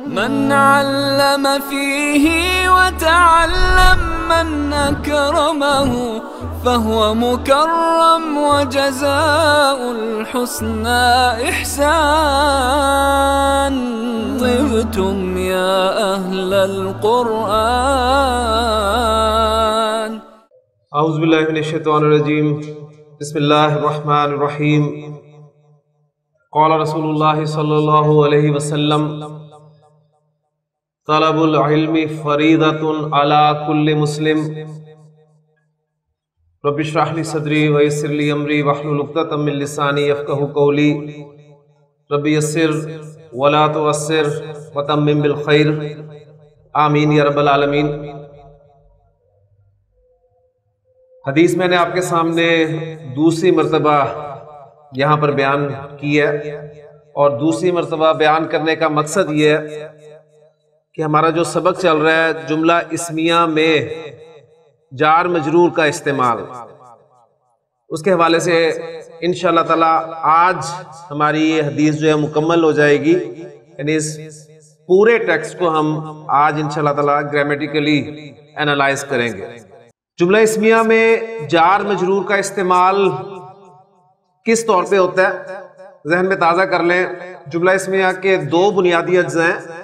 من علم فيه وتعلم من أكرمه فهو مكرم وجزاء الحسنى إحسان. طبتم يا أهل القرآن. اعوذ باللہ من الشیطان الرجیم. بسم اللہ الرحمن الرحیم. قال رسول اللہ صلی اللہ علیہ وسلم طلب العلم فریضۃ علی کل مسلم. رب اشرح لی صدری ویسر لی امری واحلل عقدۃ من لسانی یفقہوا قولی. رب یسر ولا تعسر وتمم بالخیر. آمین یا رب العالمین. حدیث میں نے آپ کے سامنے دوسری مرتبہ یہاں پر بیان کی ہے، اور دوسری مرتبہ بیان کرنے کا مقصد یہ ہے کہ ہمارا جو سبق چل رہا ہے جملہ اسمیہ میں جار مجرور کا استعمال، اس کے حوالے سے انشاءاللہ تعالی آج ہماری یہ حدیث جو ہے مکمل ہو جائے گی. یعنی اس پورے ٹیکسٹ کو ہم آج انشاءاللہ تعالی گرامیٹیکلی اینالائز کریں گے. جملہ اسمیہ میں جار مجرور کا استعمال کس طور پہ ہوتا ہے ذہن میں تازہ کر لیں. جملہ اسمیہ کے دو بنیادی اجزاء ہیں،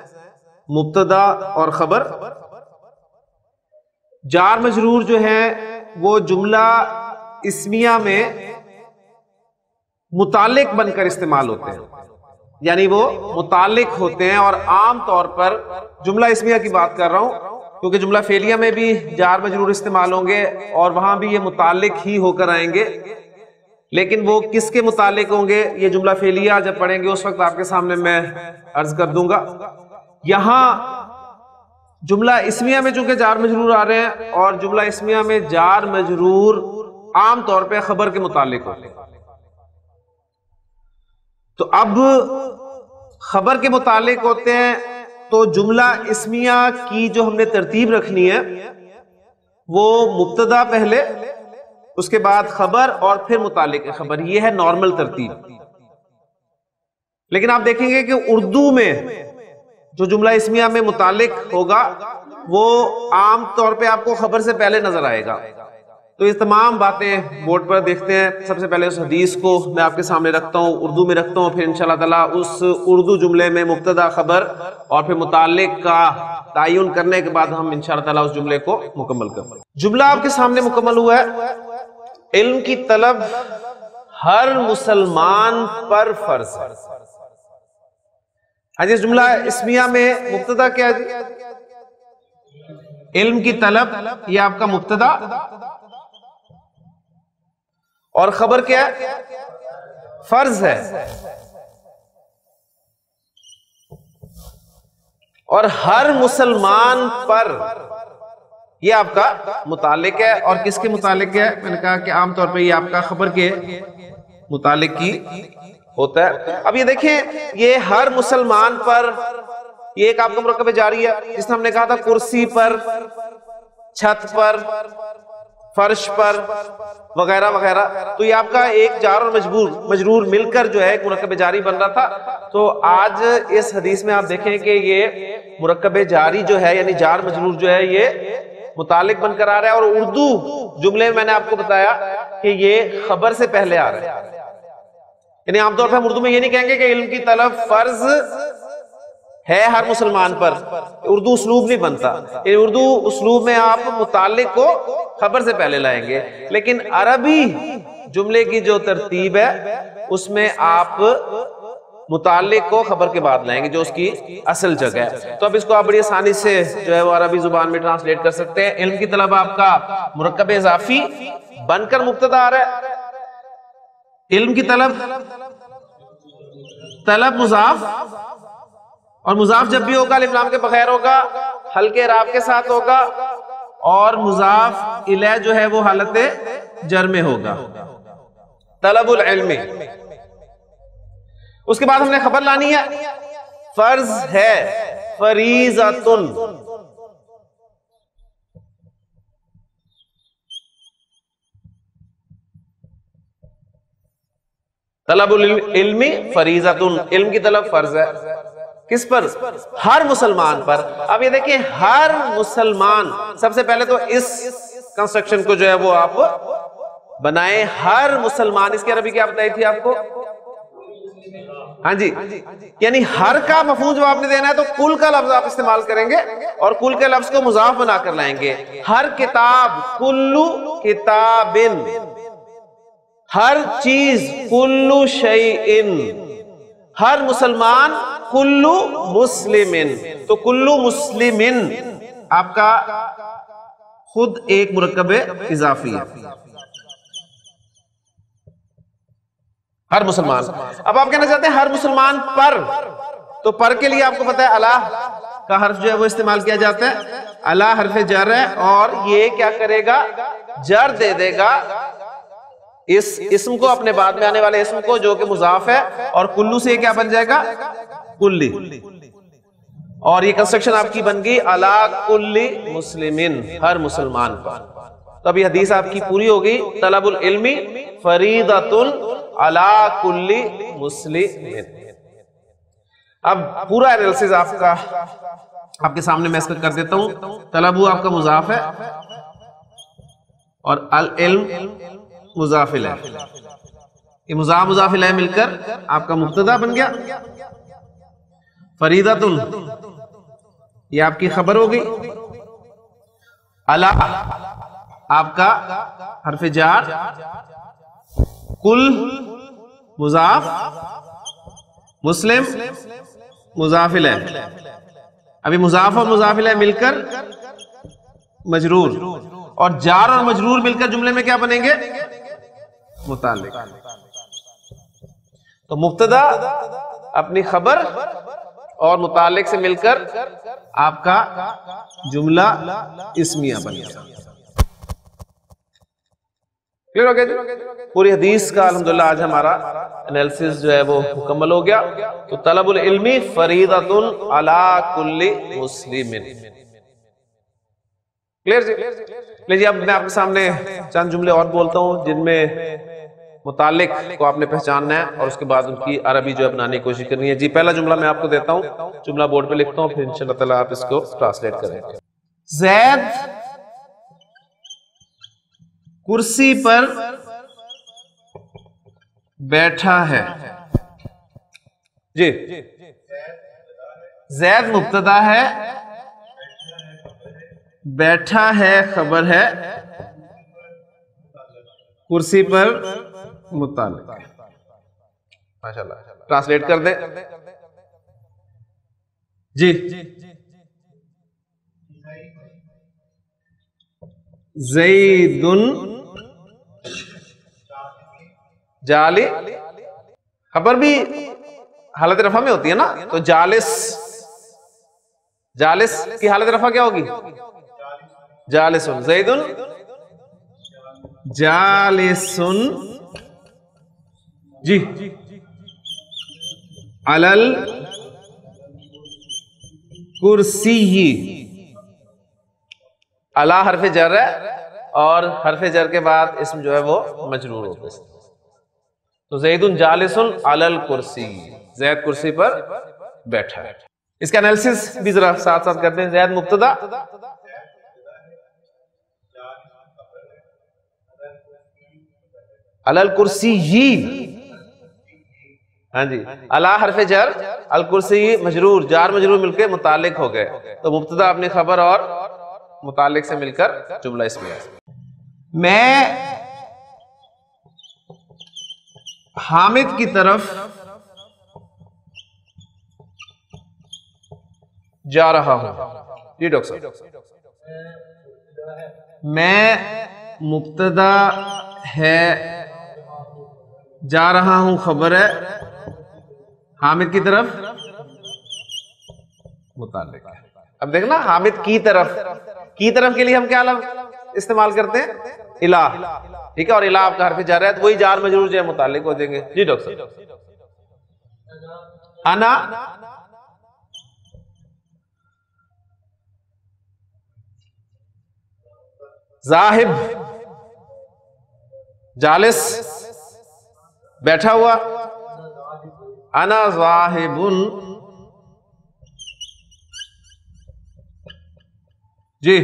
مبتدا اور خبر. جار مجرور جو ہے وہ جملہ اسمیہ میں متعلق بن کر استعمال ہوتے ہیں، یعنی وہ متعلق ہوتے ہیں. اور عام طور پر جملہ اسمیہ کی بات کر رہا ہوں کیونکہ جملہ فعلیہ میں بھی جار مجرور استعمال ہوں گے اور وہاں بھی یہ متعلق ہی ہو کر آئیں گے، لیکن وہ کس کے متعلق ہوں گے یہ جملہ فعلیہ جب پڑھیں گے اس وقت آپ کے سامنے میں عرض کر دوں گا. یہاں جملہ اسمیہ میں چونکہ جار مجرور آ رہے ہیں، اور جملہ اسمیہ میں جار مجرور عام طور پہ خبر کے متعلق ہوتے ہیں. تو اب خبر کے متعلق ہوتے ہیں تو جملہ اسمیہ کی جو ہم نے ترتیب رکھنی ہے وہ مبتدا پہلے، اس کے بعد خبر اور پھر متعلق خبر. یہ ہے نارمل ترتیب. لیکن آپ دیکھیں گے کہ اردو میں جو جملہ اسمیہ میں متعلق ہوگا وہ عام طور پہ آپ کو خبر سے پہلے نظر آئے گا. تو یہ تمام باتیں بورڈ پر دیکھتے ہیں. سب سے پہلے اس حدیث کو میں آپ کے سامنے رکھتا ہوں، اردو میں رکھتا ہوں، پھر انشاءاللہ تعالیٰ اس اردو جملے میں مبتدا خبر اور پھر متعلق کا تعین کرنے کے بعد ہم انشاءاللہ تعالیٰ اس جملے کو مکمل کریں. جملہ آپ کے سامنے مکمل ہوا ہے. علم کی طلب ہر مسلمان پر فرض ہے. ہاں جی، اس جملہ اسمیہ میں مبتدا کیا ہے؟ علم کی طلب یہ آپ کا مبتدا، اور خبر کیا ہے؟ فرض ہے. اور ہر مسلمان پر یہ آپ کا متعلق ہے. اور کس کے متعلق ہے؟ میں نے کہا کہ عام طور پہ یہ آپ کا خبر کے متعلق کی ہوتا ہے. اب یہ دیکھیں، یہ ہر مسلمان پر یہ ایک آپ کا مرکب جاری ہے، جس نے ہم نے کہا تھا کرسی پر، چھت پر، فرش پر وغیرہ وغیرہ. تو یہ آپ کا ایک جار اور مجرور مل کر جو ہے ایک مرکب جاری بن رہا تھا. تو آج اس حدیث میں آپ دیکھیں کہ یہ مرکب جاری جو ہے یعنی جار مجرور جو ہے یہ متعلق بن کر آ رہا ہے. اور اردو جملے میں نے آپ کو بتایا کہ یہ خبر سے پہلے آ رہا ہے. یعنی عام طور پہ ہم اردو میں یہ نہیں کہیں گے کہ علم کی طلب فرض ہے ہر مسلمان پر. اردو اسلوب نہیں بنتا. اردو اسلوب میں آپ متعلق کو خبر سے پہلے لائیں گے، لیکن عربی جملے کی جو ترتیب ہے اس میں آپ متعلق کو خبر کے بعد لائیں گے جو اس کی اصل جگہ ہے. تو اب اس کو آپ بڑی آسانی سے جو ہے وہ عربی زبان میں ٹرانسلیٹ کر سکتے ہیں. علم کی طلب آپ کا مرکب اضافی بن کر مبتدا آ رہا ہے. علم کی طلب مضاف، اور مضاف جب بھی ہوگا الف لام کے بغیر ہوگا، ہلکے اعراب کے ساتھ ہوگا، اور مضاف الیہ جو ہے وہ حالت جر میں ہوگا. طلب العلم. اس کے بعد ہم نے خبر لانی ہے، فرض ہے، فریضۃ. طلب العلم فریضۃ، علم کی طلب فرض ہے. کس پر؟ ہر مسلمان پر. اب یہ دیکھیں ہر مسلمان، سب سے پہلے تو اس کنسٹرکشن کو جو ہے وہ آپ بنائیں. ہر مسلمان، اس کی عربی کیا بتائی تھی آپ کو؟ ہاں جی، یعنی ہر کا مفہوم جو آپ نے دینا ہے تو کل کا لفظ آپ استعمال کریں گے اور کل کے لفظ کو مضاف بنا کر لائیں گے. ہر کتاب، کلو کتابن، ہر چیز، کلو شیئن. ہر مسلمان، کلو مسلمن. تو کلو مسلمن آپ کا خود ایک مرکب اضافی ہے. ہر مسلمان. اب آپ کہنا چاہتے ہیں ہر مسلمان پر، تو پر کے لیے آپ کو پتا ہے اللہ کا حرف جو ہے وہ استعمال کیا جاتا ہے. اللہ حرف جر ہے اور یہ کیا کرے گا؟ جر دے دے گا اس اسم کو، اپنے بعد میں آنے والے اسم کو جو کہ مضاف ہے، اور کلو سے یہ کیا بن جائے گا؟ کلی. اور یہ کنسٹرکشن آپ کی بن گئی علی کل مسلمن، ہر مسلمان پر. تو ابھی حدیث آپ کی پوری ہو گئی. طلب العلم فریضۃ علی کل مسلم. اب پورا انالیسس آپ کا آپ کے سامنے میں اس کا کر دیتا ہوں. طلب آپ کا مضاف ہے اور العلم مضاف الیہ. یہ مضاف الیہ مل کر آپ کا مبتدا بن گیا. فریضۃ یہ آپ کی خبر ہو گئی. علی آپ کا حرف جار، کل مضاف، مسلم مضاف الیہ. ابھی مضاف اور مضاف الیہ مل کر مجرور، اور جار اور مجرور مل کر جملے میں کیا بنیں گے؟ متعلق. تو مبتدا اپنی خبر اور متعلق سے مل کر آپ کا جملہ اسمیہ بن گیا. کلیئر ہو گیا جی؟ پوری حدیث کا الحمدللہ آج ہمارا انالیسس جو ہے وہ مکمل ہو گیا. تو طلب العلم فریضۃ علی کل مسلم. کلیئر جی؟ لیجیے اب میں آپ کے سامنے چند جملے اور بولتا ہوں جن میں متعلق کو آپ نے پہچاننا ہے اور اس کے بعد ان کی عربی جو ہے بنانے کی کوشش کرنی ہے. جی پہلا جملہ میں آپ کو دیتا ہوں، جملہ بورڈ پہ لکھتا ہوں، پھر انشاءاللہ تعالیٰ آپ اس کو ٹرانسلیٹ کریں. زید کرسی پر بیٹھا ہے. جی زید مبتدا ہے، بیٹھا ہے خبر ہے، کرسی پر متعلق. ماشاءاللہ ٹرانسلیٹ کر دیں. جی زید جالی، خبر بھی حالت رفع میں ہوتی ہے نا، تو جالس، جالس کی حالت رفع کیا ہوگی؟ جالسن. زید جالسن. جی علل کرسی. علی حرف جر ہے اور حرف جر کے بعد اسم جو ہے وہ مجرور ہوتا ہے. تو زید جالس علی الکرسی، زید کرسی پر بیٹھا ہے. اس کا انالیسس بھی ذرا ساتھ ساتھ کرتے ہیں. زید مبتدا، علی الکرسی، ہاں جی، علی حرف جر، الکرسی مجرور، جار مجرور مل کے متعلق ہو گئے. تو مبتدا اپنی خبر اور متعلق سے مل کر جملہ اسمیہ. میں حامد کی طرف جا رہا ہوں. جی ڈاکٹر صاحب، میں مبتدا ہے، جا رہا ہوں خبر ہے، حامد کی طرف متعلق. اب دیکھنا حامد کی طرف، کی طرف کے لیے ہم کیا لفظ استعمال کرتے ہیں؟ الہ. ٹھیک ہے، اور الہ آپ کا حرف جر ہے تو وہی جار مجرور جو ہے متعلق ہو جائیں گے. جی ڈاکٹر صاحب، انا ذاہب، جالس بیٹھا ہوا، انا ذاہب جی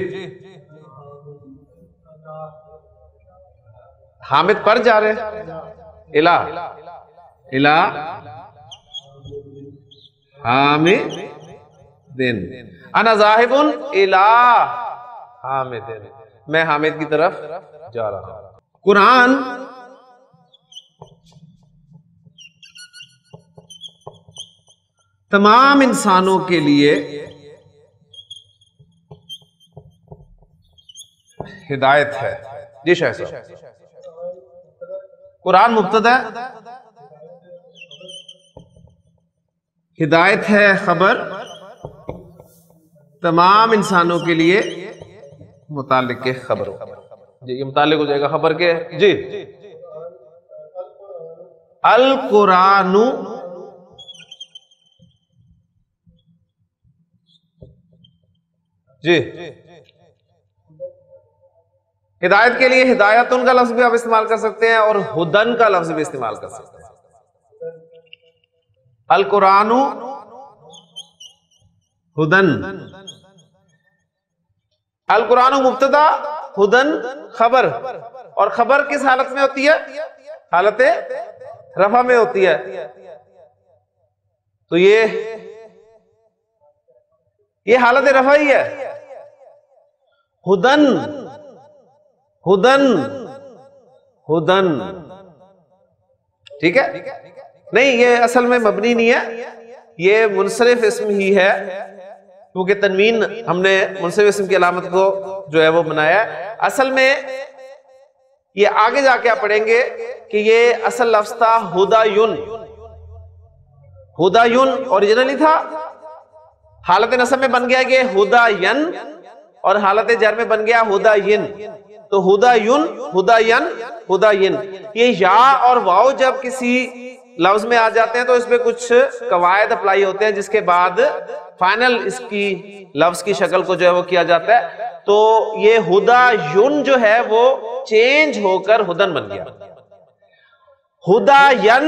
حامد پر جا رہے الہ الہ حامدن انا ذاہب الہ حامدن میں حامد کی طرف جا رہا ہوں. قرآن تمام انسانوں کے لیے ہدایت ہے. جی شاہ صاحب. قرآن مبتدا ہدایت ہے خبر تمام انسانوں کے لیے متعلق کے خبر. جی یہ متعلق ہو جائے گا خبر کے. جی القرآن جی ہدایت کے لیے ہدایتن کا لفظ بھی آپ استعمال کر سکتے ہیں اور ہدن کا لفظ بھی استعمال کر سکتے ہیں. القرآن ہدن. القرآن مبتدا ہدن خبر. اور خبر کس حالت میں ہوتی ہے؟ حالت رفع میں ہوتی ہے. تو یہ حالت رفع ہی ہے. ہدن ہدن ہدن ٹھیک ہے. نہیں یہ اصل میں مبنی نہیں ہے, یہ منصرف اسم ہی ہے کیونکہ تنوین ہم نے منصرف اسم کی علامت کو جو ہے وہ بنایا ہے. اصل میں یہ آگے جا کے آپ پڑھیں گے کہ یہ اصل لفظ تھا ہدایون. ہدایون اوریجنلی تھا, حالت نصب میں بن گیا کہ ہداین اور حالت جر میں بن گیا ہداین. تو ہدایون ہداین ہداین. یہ یا اور واو جب کسی لفظ میں آ جاتے ہیں تو اس پہ کچھ قواعد اپلائی ہوتے ہیں جس کے بعد فائنل اس کی لفظ کی شکل کو جو ہے وہ کیا جاتا ہے. تو یہ ہدایون جو ہے وہ چینج ہو کر ہدن بن گیا. ہداین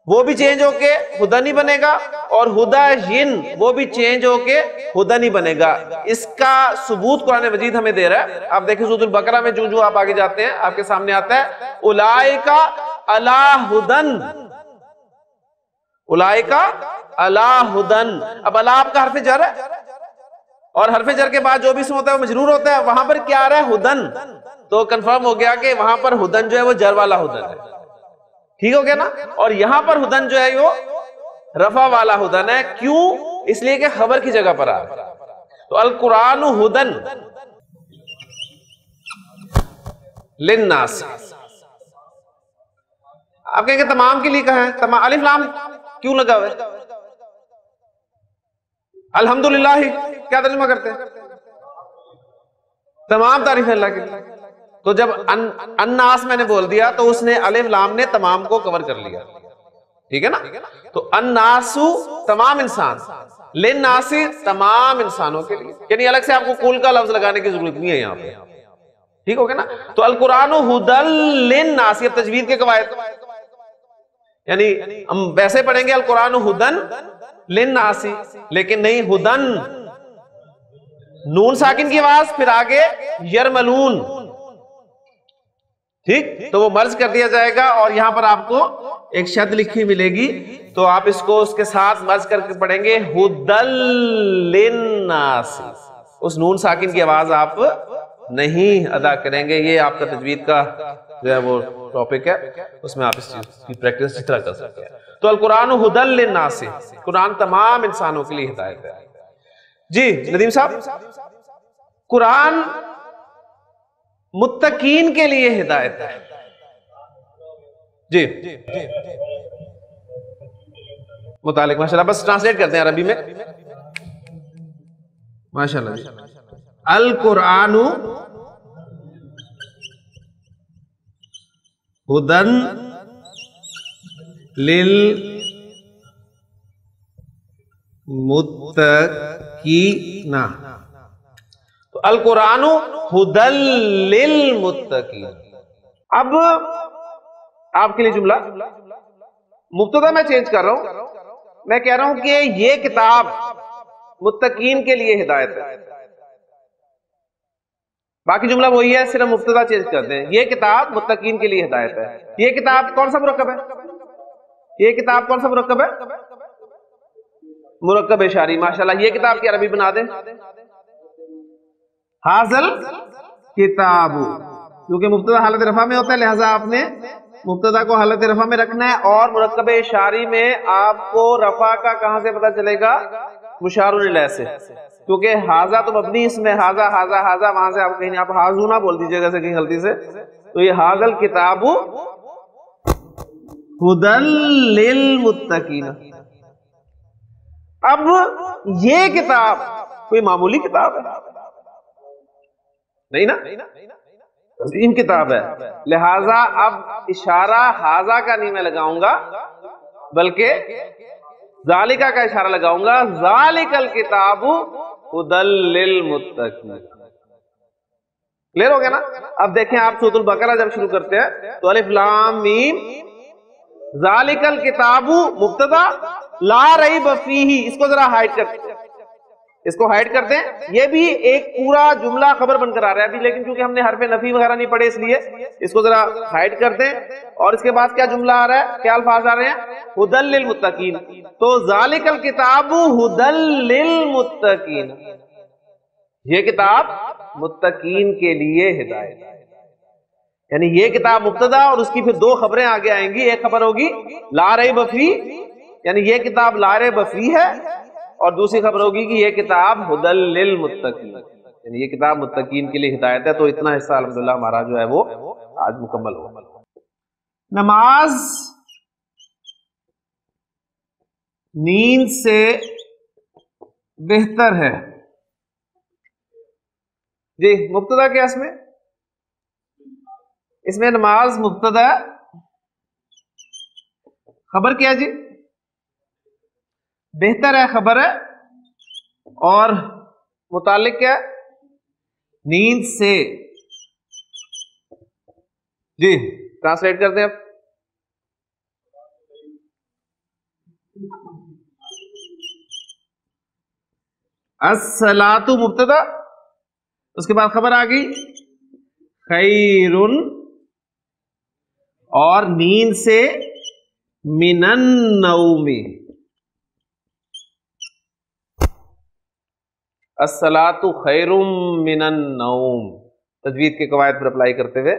وہ بھی چینج ہو کے ہدن ہی بنے گا اور ہداین وہ بھی چینج ہو کے ہدن ہی بنے گا. اس کا ثبوت قرآن مجید ہمیں دے رہا ہے. آپ دیکھیں سورۃ البقرہ میں جو آپ آگے جاتے ہیں آپ کے سامنے آتا ہے اولئک علی ہدن. اولئک علی ہدن. اب علی آپ کا حرف جر ہے اور حرف جر کے بعد جو بھی اسم ہوتا ہے وہ مجرور ہوتا ہے. وہاں پر کیا آ رہا ہے؟ ہدن. تو کنفرم ہو گیا کہ وہاں پر ہدن جو ہے وہ جر والا ہدن ہے. ٹھیک ہو گیا نا. اور یہاں پر ہدن جو ہے وہ رفع والا ہدن ہے. کیوں؟ اس لیے کہ خبر کی جگہ پر آ رہا ہے. تو القرآن ہدن للناس. آپ کہیں گے تمام کے لیے کہا ہے, تمام الف لام کیوں لگا ہوا ہے؟ الحمدللہ کیا ترجمہ کرتے ہیں؟ تمام تعریف اللہ کے لیے. تو جب الناس میں نے بول دیا تو اس نے الف لام نے تمام کو کور کر لیا. ٹھیک ہے نا. تو الناس تمام انسان, للناس تمام انسانوں کے لیے, یعنی الگ سے آپ کو کل کا لفظ لگانے کی ضرورت نہیں ہے یہاں پہ. ٹھیک ہو گیا نا. تو القرآن ہدل للناس, یہ تجوید کے قواعد, یعنی ہم ویسے پڑھیں گے القرآن ہدن للناس لیکن نہیں ہدن. نون ساکن کی آواز پھر آگے یرملون. ٹھیک, تو وہ مرج کر دیا جائے گا اور یہاں پر آپ کو ایک شد لکھی ملے گی تو آپ اس کو اس کے ساتھ مرج کر کے پڑھیں گے ہدل للناس. اس نون ساکن کی آواز آپ نہیں ادا کریں گے. یہ آپ کا تجوید کا جو ہے وہ ٹاپک ہے, اس میں آپ اس چیز کی پریکٹس اس طرح کر سکتے ہیں. تو القرآن ہدل للناس, قرآن تمام انسانوں کے لیے ہدایت ہے. جی ندیم صاحب, قرآن متقین کے لیے ہدایت ہے. جی متعلق ماشاءاللہ, بس ٹرانسلیٹ کرتے ہیں عربی میں ماشاءاللہ. القرآن ہدن للمتقین. تو القرآن ہدل للمتقین. اب آپ کے لیے جملہ, مبتدا میں چینج کر رہا ہوں, میں کہہ رہا ہوں کہ یہ کتاب متقین کے لیے ہدایت ہے. باقی جملہ وہی ہے، صرف مبتدا چینج کرتے ہیں. یہ کتاب متقین کے لیے ہدایت ہے. یہ کتاب کون سا مرکب ہے؟ یہ کتاب کون سا مرکب ہے؟ مرکب اشاری. ماشاءاللہ. یہ کتاب کی عربی بنا دیں حاصل کتاب، کیونکہ مبتدا حالت رفع میں ہوتا ہے، لہذا آپ نے مبتدا کو حالت رفع میں رکھنا ہے. اور مرکب اشاری میں آپ کو رفع کا کہاں سے پتہ چلے گا؟ مشار الیہ سے، کیونکہ حاضہ تو مبنی اس میں حاضہ حاضہ حاضہ، وہاں سے آپ کہیں آپ حاضو نہ بول دیجیے گا سے کہیں غلطی سے. تو یہ حاضل کتاب ہدی للمتقین. اب یہ کتاب کوئی معمولی کتاب ہے نہیں نا، عظیم کتاب ہے. لہذا اب اشارہ حاضہ کا نہیں میں لگاؤں گا، بلکہ ذالکہ کا اشارہ لگاؤں گا. ذالک الکتاب ہدی للمتقین. کلیئر ہو گیا نا؟ اب دیکھیں آپ سورۃ البقرہ جب شروع کرتے ہیں تو الف لام میم ذالک الکتاب مبتدا لا ریب فیہ، اس کو ذرا ہائڈ کرتے ہیں، اس کو ہائڈ کرتے ہیں. یہ بھی ایک پورا جملہ خبر بن کر آ رہا ہے ابھی، لیکن چونکہ ہم نے حرف نفی وغیرہ نہیں پڑھے اس لیے اس کو ذرا ہائڈ کرتے ہیں. اور اس کے بعد کیا جملہ آ رہا ہے، کیا الفاظ آ رہے ہیں؟ ہدی للمتقین. تو ذالک الکتاب ہدی للمتقین، یہ کتاب متقین کے لیے ہدایت ہے. یعنی یہ کتاب مبتدا اور اس کی پھر دو خبریں آگے آئیں گی. ایک خبر ہوگی لا ریب فی، یعنی یہ کتاب لا ریب فی ہے، اور دوسری خبر ہوگی کہ یہ کتاب ہدی للمتقین، یعنی یہ کتاب متقین کے لیے ہدایت ہے. تو اتنا حصہ الحمدللہ ہمارا جو ہے وہ آج مکمل ہوا. نماز نیند سے بہتر ہے. جی مبتدا کیا اس میں نماز مبتدا، خبر کیا جی؟ بہتر ہے خبر ہے، اور متعلق کیا ہے؟ نیند سے. جی ٹرانسلیٹ کرتے ہیں اب. الصلاۃ مبتدا، اس کے بعد خبر آ گئی خیر، اور نیند سے من النوم. الصلاۃ خیر من النوم، تجوید کے قواعد پر اپلائی کرتے ہوئے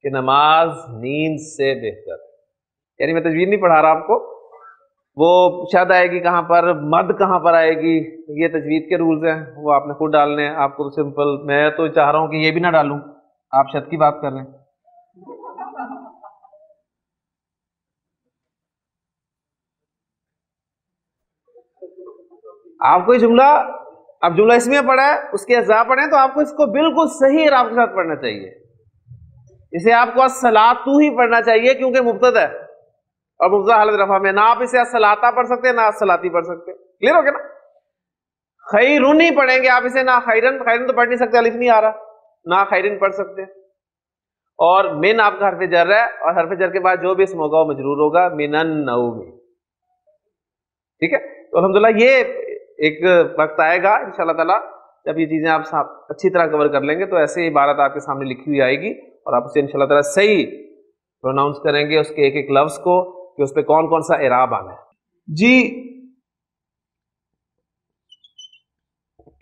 کہ نماز نیند سے بہتر. یعنی میں تجوید نہیں پڑھا رہا آپ کو، وہ شاد آئے گی کہاں پر، مد کہاں پر آئے گی، یہ تجوید کے رولز ہیں، وہ آپ نے خود ڈالنے ہیں. آپ کو سمپل، میں تو چاہ رہا ہوں کہ یہ بھی نہ ڈالوں، آپ شد کی بات کر رہے ہیں. آپ کو یہ جملہ، اب جملہ اس میں پڑھا ہے، اس کے اجزاء پڑھیں تو آپ کو اس کو بالکل صحیح اعراب کے ساتھ پڑھنا چاہیے. اسے آپ کو الصلاۃ ہی پڑھنا چاہیے، کیونکہ مبتدا ہے اور مبتدا حالت رفع میں. نہ آپ اسے الصلاۃ پڑھ سکتے، نہ الصلاتی پڑھ سکتے. کلیئر ہو گیا نا؟ خیرن ہی پڑھیں گے آپ اسے، نہ خیرن. خیرن تو پڑھ نہیں سکتے، الف نہیں آ رہا، نہ خیرن پڑھ سکتے. اور من آپ کا حرف جر ہے، اور حرف جر کے بعد جو بھی اسم ہوگا وہ مجرور ہوگا، من النوم. ٹھیک ہے؟ تو الحمدللہ یہ ایک وقت آئے گا انشاءاللہ تعالی جب یہ چیزیں آپ اچھی طرح کور کر لیں گے، تو ایسے عبارت آپ کے سامنے لکھی ہوئی آئے گی اور آپ اسے انشاءاللہ تعالی صحیح پروناؤنس کریں گے، اس کے ایک ایک لفظ کو، کہ اس پہ کون کون سا اعراب آنا ہے. جی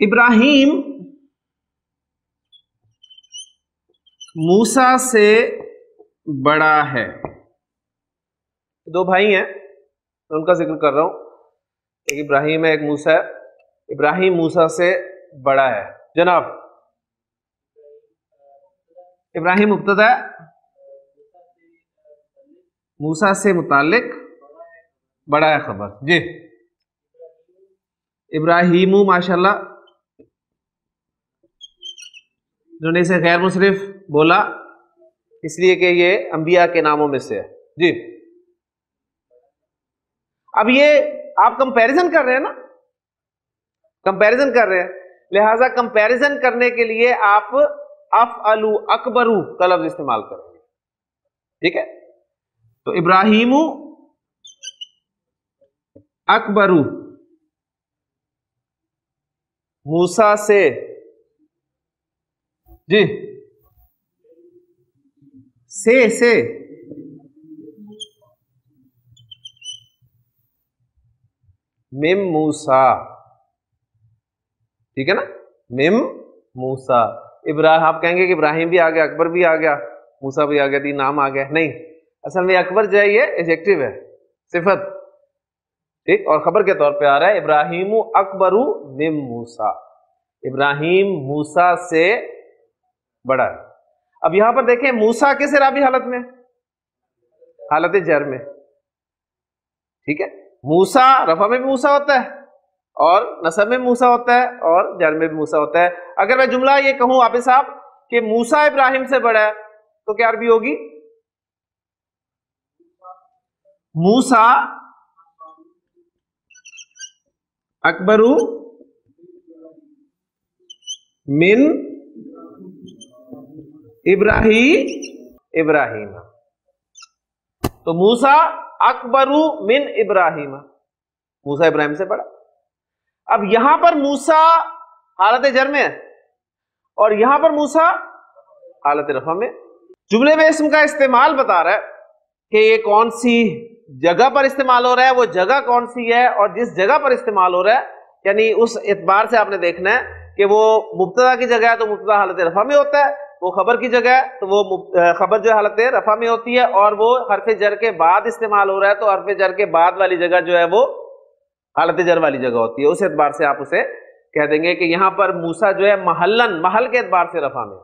ابراہیم موسیٰ سے بڑا ہے. دو بھائی ہیں، ان کا ذکر کر رہا ہوں. ایک ابراہیم ہے، ایک موسیٰ ہے. ابراہیم موسیٰ سے بڑا ہے. جناب ابراہیم مبتدا ہے، موسیٰ سے متعلق، بڑا ہے خبر. جی ابراہیم ماشاءاللہ، جنہوں نے اسے غیر مصرف بولا اس لیے کہ یہ انبیاء کے ناموں میں سے ہے. جی اب یہ آپ کمپیریزن کر رہے ہیں نا، کمپیریزن کر رہے ہیں، لہذا کمپیریزن کرنے کے لیے آپ افعلوا اکبرو کا لفظ استعمال کریں گے. ٹھیک ہے؟ تو ابراہیم اکبرو، موسیٰ سے. جی سے مم موسا، ٹھیک ہے نا، مم موسا۔ ابراہیم، آپ کہیں گے کہ ابراہیم بھی آ گیا، اکبر بھی آ گیا، موسا بھی آ گیا، تین نام آ گیا، نہیں، اصل میں اکبر جو ہے یہ ایڈجیکٹو ہے، صفت، ٹھیک، اور خبر کے طور پہ آ رہا ہے ابراہیم اکبر من موسا، ابراہیم موسا سے بڑا ہے۔ اب یہاں پر دیکھیں موسا کس اعرابی حالت میں؟ حالت جر میں، ٹھیک ہے، موسا رفع میں بھی موسا ہوتا ہے اور نصب میں موسا ہوتا ہے اور جر میں بھی موسا ہوتا ہے۔ اگر میں جملہ یہ کہوں عابد صاحب کہ موسا ابراہیم سے بڑا ہے تو کیا عربی ہوگی؟ موسا اکبر من ابراہیم، تو موسا اکبر من ابراہیم، موسا ابراہیم سے بڑا۔ اب یہاں پر موسا حالت جر میں ہے اور یہاں پر موسا حالت رفع میں۔ جملے میں اسم کا استعمال بتا رہا ہے کہ یہ کون سی جگہ پر استعمال ہو رہا ہے، وہ جگہ کون سی ہے، اور جس جگہ پر استعمال ہو رہا ہے یعنی اس اعتبار سے آپ نے دیکھنا ہے کہ وہ مبتدا کی جگہ ہے تو مبتدا حالت رفع میں ہوتا ہے، وہ خبر کی جگہ ہے تو وہ خبر جو حالت رفع میں ہوتی ہے، اور وہ حرف جر کے بعد استعمال ہو رہا ہے تو حرف جر کے بعد والی جگہ جو ہے وہ حالت جر والی جگہ ہوتی ہے۔ اس اعتبار سے آپ اسے کہہ دیں گے کہ یہاں پر موسا جو ہے محلن، محل کے اعتبار سے رفع میں،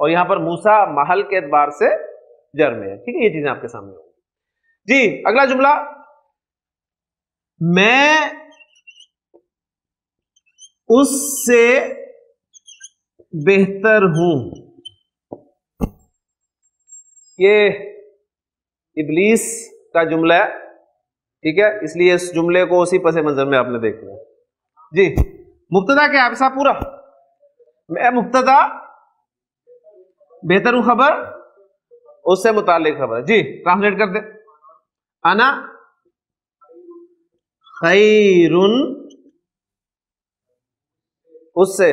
اور یہاں پر موسا محل کے اعتبار سے جر میں ہے، ٹھیک ہے، یہ چیزیں آپ کے سامنے ہوں گی۔ جی اگلا جملہ، میں اس سے بہتر ہوں، یہ ابلیس کا جملہ ہے، ٹھیک ہے، اس لیے اس جملے کو اسی پس منظر میں آپ نے دیکھنا ہے۔ جی مبتدا کیا ہے صاحب پورا؟ میں مبتدا، بہتر ہوں خبر، اس سے متعلق خبر ہے۔ جی ٹرانسلیٹ کر دیں، انا خیرن، اس سے،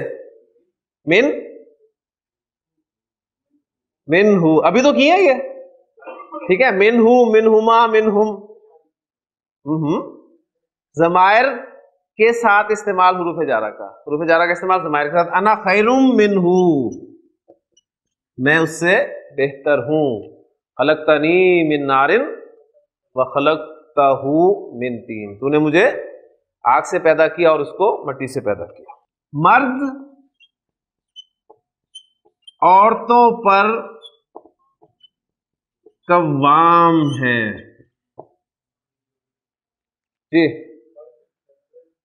من ہو، ابھی تو کیا یہ، ٹھیک ہے، من ہو، من ہما، من ہم، ضمائر کے ساتھ استعمال حروف جارہ کا، حروف جارہ کا استعمال ضمائر کے ساتھ، انا خیرم من ہو، میں اس سے بہتر ہوں، خلقتنی من نار وخلقتہ من طین، تو نے مجھے آگ سے پیدا کیا اور اس کو مٹی سے پیدا کیا۔ مرد عورتوں پر قوام ہے، جی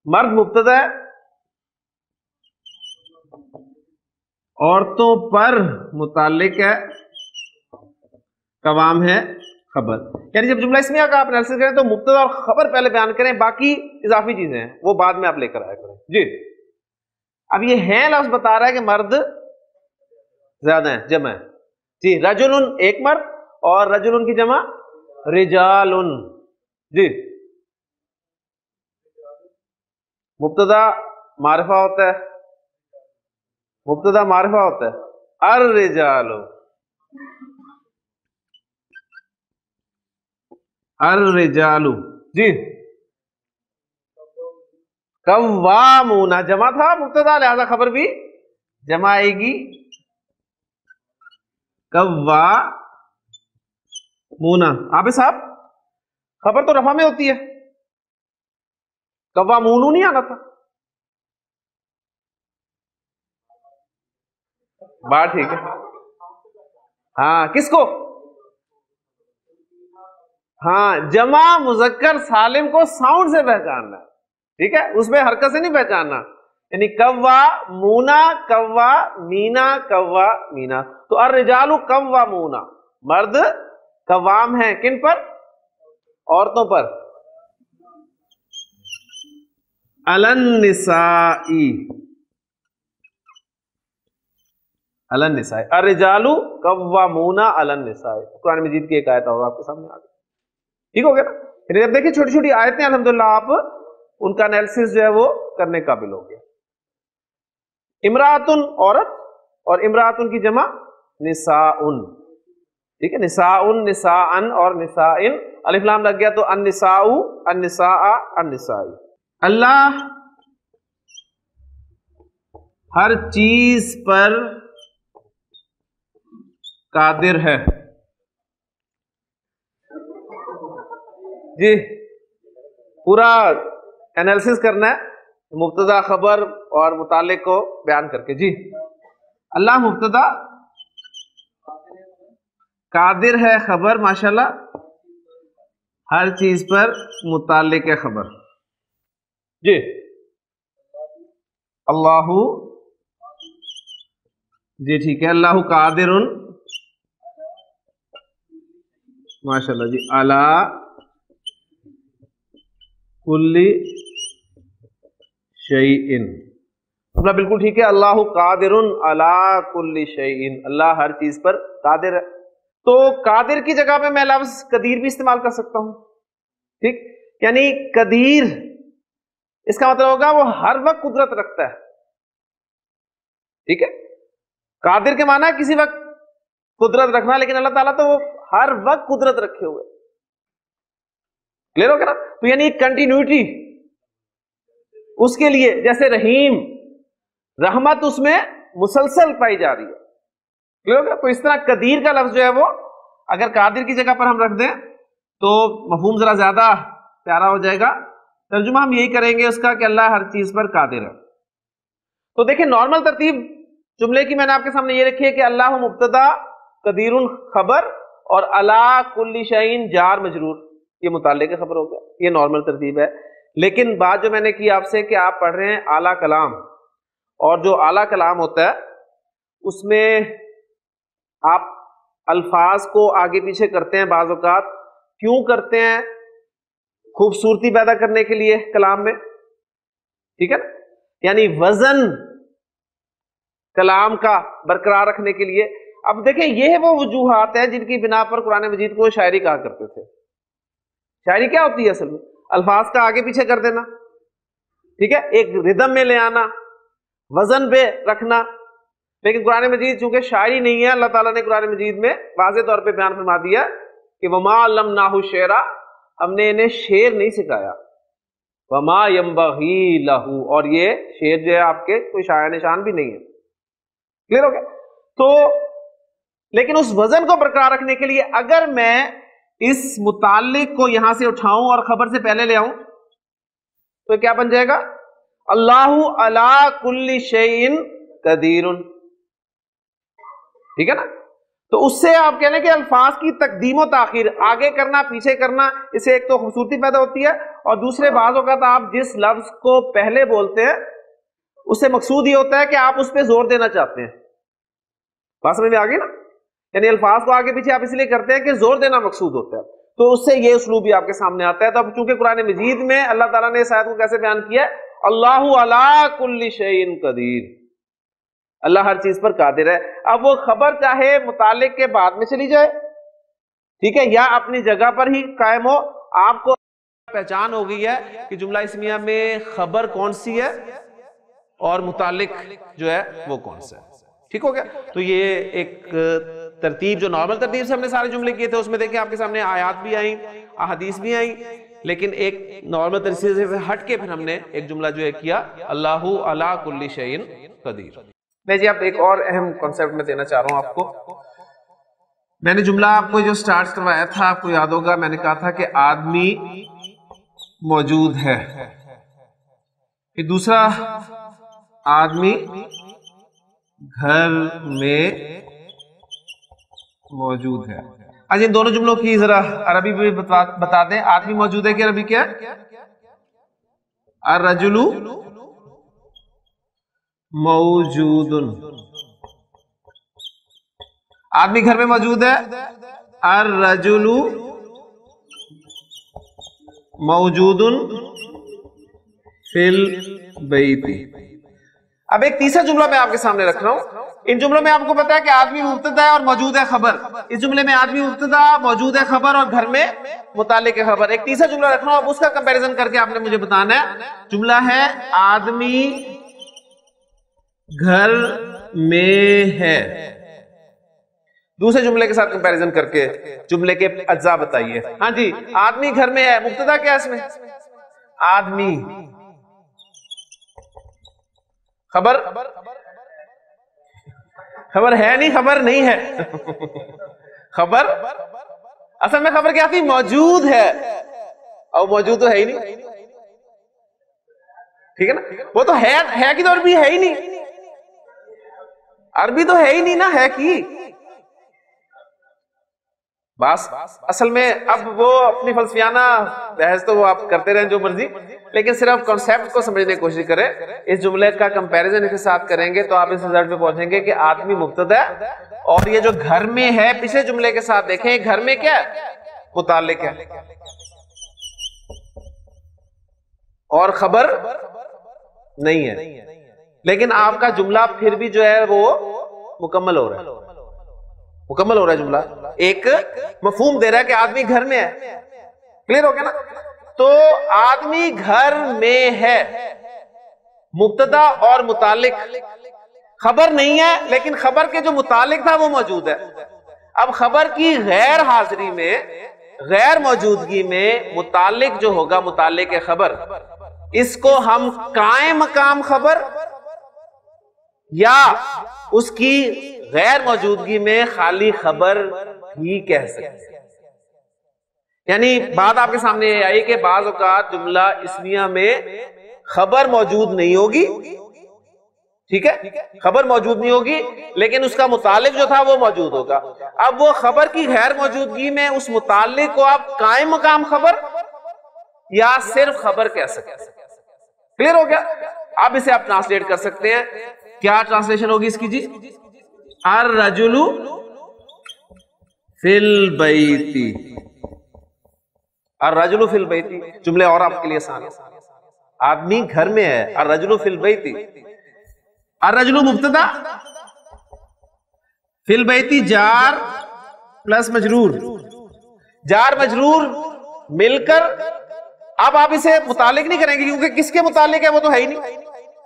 مرد مبتدا ہے، عورتوں پر متعلق ہے، قوام ہے خبر، یعنی جب جملہ اسمیہ کا آپ انالیسس کریں تو مبتدا اور خبر پہلے بیان کریں، باقی اضافی چیزیں ہیں وہ بعد میں آپ لے کر آیا کریں۔ جی اب یہ ہے لفظ بتا رہا ہے کہ مرد زیادہ ہیں، جمع ہے، جی رجل ایک مرد اور رجل کی جمع رجال، جی مبتدا معرفہ ہوتا ہے، مبتدا معرفہ ہوتا ہے، الرجال، الرجال، جی قوامون جمع تھا مبتدا، لہذا خبر بھی جمع آئے گی، قوامون۔ آپ صاحب خبر تو رفع میں ہوتی ہے، قوامون نہیں آنا تھا، بات ٹھیک ہے، ہاں کس کو؟ ہاں جمع مذکر سالم کو ساؤنڈ سے پہچاننا ہے، ٹھیک ہے، اس میں حرکت سے نہیں پہچاننا، یعنی کوا مونا، کوا مینا، کوا مینا، تو الرجال قوامون، مرد قوام ہیں کن پر؟ عورتوں پر، علی النساء، علی النساء، الرجال قوامون علی النساء، قرآن مجید کی ایک آیت اور آپ کے سامنے آ گئی، ٹھیک ہو گیا نا؟ یعنی اب دیکھیں چھوٹی چھوٹی آیتیں الحمدللہ آپ ان کا انالیسس جو ہے وہ کرنے قابل ہو گیا۔ امراتن عورت اور امراتن کی جمع نساء، ٹھیک ہے، نساء نساء اور نساء، الف لام لگ گیا تو النساء النساء النساء۔ اللہ ہر چیز پر قادر ہے۔ جی پورا انالیسس کرنا ہے مبتدا خبر اور متعلق کو بیان کر کے۔ جی اللہ مبتدا، قادر ہے خبر، ماشاءاللہ ہر چیز پر متعلق ہے خبر۔ جی اللہ، جی ٹھیک ہے، اللہ قادر، ماشاءاللہ جی، علی کل شیء، بالکل ٹھیک ہے، اللہ قادر علی کل شیء، اللہ ہر چیز پر قادر ہے۔ تو قادر کی جگہ پہ میں لفظ قدیر بھی استعمال کر سکتا ہوں، ٹھیک، یعنی قدیر اس کا مطلب ہوگا وہ ہر وقت قدرت رکھتا ہے، ٹھیک ہے۔ قادر کے معنی ہے کسی وقت قدرت رکھنا، لیکن اللہ تعالیٰ تو وہ ہر وقت قدرت رکھے ہوئے، کلیئر ہو گیا نا؟ تو یعنی کنٹینیوٹی اس کے لیے، جیسے رحیم، رحمت اس میں مسلسل پائی جا رہی ہے، کلیئر ہو گیا؟ تو اس طرح قدیر کا لفظ جو ہے وہ اگر قادر کی جگہ پر ہم رکھ دیں تو مفہوم ذرا زیادہ پیارا ہو جائے گا۔ ترجمہ ہم یہی کریں گے اس کا کہ اللہ ہر چیز پر قادر ہے۔ تو دیکھیں نارمل ترتیب جملے کی میں نے آپ کے سامنے یہ رکھی ہے کہ اللہ مبتدا، قدیر خبر، اور علی کل شیء جار مجرور، یہ متعلق خبر ہو گیا، یہ نارمل ترتیب ہے۔ لیکن بات جو میں نے کی آپ سے کہ آپ پڑھ رہے ہیں اعلیٰ کلام، اور جو اعلیٰ کلام ہوتا ہے اس میں آپ الفاظ کو آگے پیچھے کرتے ہیں، بعض اوقات کیوں کرتے ہیں؟ خوبصورتی پیدا کرنے کے لیے کلام میں، ٹھیک ہے نا، یعنی وزن کلام کا برقرار رکھنے کے لیے۔ اب دیکھیں یہ وہ وجوہات ہیں جن کی بنا پر قرآن مجید کو شاعری کہا کرتے تھے۔ شاعری کیا ہوتی ہے اصل میں؟ الفاظ کا آگے پیچھے کر دینا، ٹھیک ہے، ایک ردم میں لے آنا، وزن پہ رکھنا۔ لیکن قرآن مجید چونکہ شاعری نہیں ہے، اللہ تعالیٰ نے قرآن مجید میں واضح طور پہ بیان فرما دیا کہ وما علمناہ الشعر، ہم نے انہیں شعر نہیں سکھایا، وما ينبغی لہ، اور یہ شعر جو ہے آپ کے کوئی شاعر نشان بھی نہیں ہے، کلیئر ہو گیا؟ تو لیکن اس وزن کو برقرار رکھنے کے لیے اگر میں اس متعلق کو یہاں سے اٹھاؤں اور خبر سے پہلے لے آؤں تو کیا بن جائے گا؟ اللہ علی کل شیء قدیر، ٹھیک ہے نا؟ تو اس سے آپ کہہ لیں کہ الفاظ کی تقدیم و تاخیر، آگے کرنا پیچھے کرنا، اس سے ایک تو خوبصورتی پیدا ہوتی ہے، اور دوسرے بعض اوقات آپ جس لفظ کو پہلے بولتے ہیں اس سے مقصود یہ ہوتا ہے کہ آپ اس پہ زور دینا چاہتے ہیں۔ بات سمجھ میں آ گئی نا؟ یعنی الفاظ کو آگے پیچھے آپ اس لیے کرتے ہیں کہ زور دینا مقصود ہوتا ہے، تو اس سے یہ اسلوب بھی آپ کے سامنے آتا ہے۔ تو اب چونکہ قرآن مجید میں اللہ تعالیٰ نے اس آیت کو کیسے بیان کیا ہے؟ اللہ علی کل شیء قدیر، اللہ ہر چیز پر قادر ہے۔ اب وہ خبر چاہے متعلق کے بعد میں چلی جائے، ٹھیک ہے، یا اپنی جگہ پر ہی قائم ہو، آپ کو پہچان ہو گئی ہے کہ جملہ اسمیہ میں خبر کون سی ہے اور متعلق جو ہے وہ کون سا ہے، ٹھیک ہو گیا؟ تو یہ ایک ترتیب جو نارمل ترتیب سے ہم نے سارے جملے کیے تھے، اس میں دیکھیں آپ کے سامنے آیات بھی آئیں، احادیث بھی آئیں، لیکن ایک نارمل طریقے سے ہٹ کے پھر ہم نے ایک جملہ جو ہے کیا، اللہ علی کل شیء قدیر۔ میں جی اب ایک اور اہم کانسیپٹ میں دینا چاہ رہا ہوں آپ کو۔ میں نے جملہ آپ کو جو سٹارٹ کروایا تھا، آپ کو یاد ہوگا، میں نے کہا تھا کہ آدمی موجود ہے، پھر دوسرا آدمی گھر میں موجود ہے۔ آج ان دونوں جملوں کی ذرا عربی بھی بتا دیں۔ آدمی موجود ہے کہ عربی کیا ہے؟ الرجل موجود، آدمی گھر میں موجود ہے، الرجل موجود فی البیت۔ اب ایک تیسرا جملہ میں آپ کے سامنے رکھ رہا ہوں۔ ان جملوں میں آپ کو پتا ہے کہ آدمی مبتدا ہے اور موجود ہے خبر۔ اس جملے میں آدمی مبتدا، موجود ہے خبر، اور گھر میں متعلق ہے خبر۔ ایک تیسرا جملہ رکھ رہا ہوں، اب اس کا کمپیریزن کر کے آپ نے مجھے بتانا ہے۔ جملہ ہے آدمی گھر میں ہے، دوسرے جملے کے ساتھ کمپیریزن کر کے جملے کے اجزاء بتائیے. ہاں جی، آدمی گھر میں ہے، مبتدا کیا ہے اس میں؟ آدمی. خبر ہے نہیں، خبر نہیں ہے. خبر اصل میں خبر کیا تھی؟ موجود ہے، اور موجود تو ہے ہی نہیں. ٹھیک ہے نا؟ وہ تو ہے کی تو عربی ہے ہی نہیں، عربی تو ہے ہی نہیں نا، ہے کی بس. اصل میں اب وہ اپنی فلسفیانہ بحث تو وہ آپ کرتے رہیں جو مرضی، لیکن صرف کانسیپٹ کو سمجھنے کی کوشش کریں. اس جملے کا کمپیریزن اس کے ساتھ کریں گے تو آپ اس رزلٹ پہ پہنچیں گے کہ آدمی مبتدا ہے، اور یہ جو گھر میں ہے پچھلے جملے کے ساتھ دیکھیں، گھر میں کیا ہے؟ متعلق ہے، اور خبر نہیں ہے. لیکن آپ کا جملہ پھر بھی جو ہے وہ مکمل ہو رہا ہے جملہ، ایک مفہوم دے رہا ہے کہ آدمی گھر میں ہے. کلیئر ہو گیا نا؟ تو آدمی گھر میں ہے، مبتدا اور متعلق. خبر نہیں ہے لیکن خبر کے جو متعلق تھا وہ موجود ہے. اب خبر کی غیر حاضری میں، غیر موجودگی میں متعلق جو ہوگا، متعلق خبر، اس کو ہم قائم مقام خبر یا اس کی غیر موجودگی میں خالی خبر ہی کہہ سکتے ہیں. یعنی بات آپ کے سامنے یہ آئی کہ بعض اوقات جملہ اسمیہ میں خبر موجود نہیں ہوگی، ٹھیک ہے، خبر موجود نہیں ہوگی لیکن اس کا متعلق جو تھا وہ موجود ہوگا. اب وہ خبر کی غیر موجودگی میں اس متعلق کو آپ قائم مقام خبر یا صرف خبر کہہ سکتے ہیں. کلیئر ہو گیا؟ اب اسے آپ ٹرانسلیٹ کر سکتے ہیں. کیا ٹرانسلیشن ہوگی اس کی جی؟ الرجل فی البیت. الرجل فی البیت جملے اور آپ کے لیے آسان ہے. آدمی گھر میں ہے، الرجل فی البیت. الرجل مبتدا، فی البیت جار پلس مجرور، جار مجرور مل کر. اب آپ اسے متعلق نہیں کریں گے کیونکہ کس کے متعلق ہے وہ تو ہے ہی نہیں،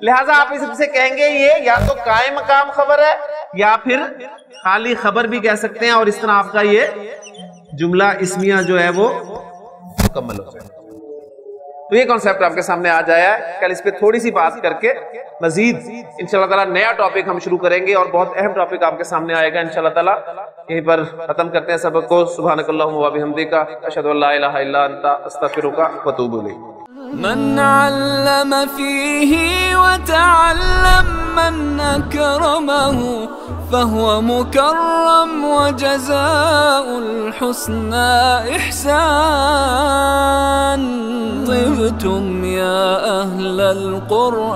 لہٰذا آپ اسے کہیں گے یہ یا تو قائم مقام خبر ہے یا پھر خالی خبر بھی کہہ سکتے ہیں، اور اس طرح آپ کا یہ جملہ اسمیہ جو ہے وہ مکمل ہو جائے. تو یہ کانسیپٹ آپ کے سامنے آ جایا ہے. کل اس پہ تھوڑی سی بات کر کے مزید انشاءاللہ تعالیٰ نیا ٹاپک ہم شروع کریں گے، اور بہت اہم ٹاپک آپ کے سامنے آئے گا انشاءاللہ تعالیٰ. یہیں پر ختم کرتے ہیں سبق کو. سبحانک اللہم و بحمدک، اشہد ان لا الہ الا انت، استغفرک و اتوب الیک. من علم فيه وتعلم من أكرمه فهو مكرم وجزاء الحسنى إحسان. طبتم يا أهل القرآن.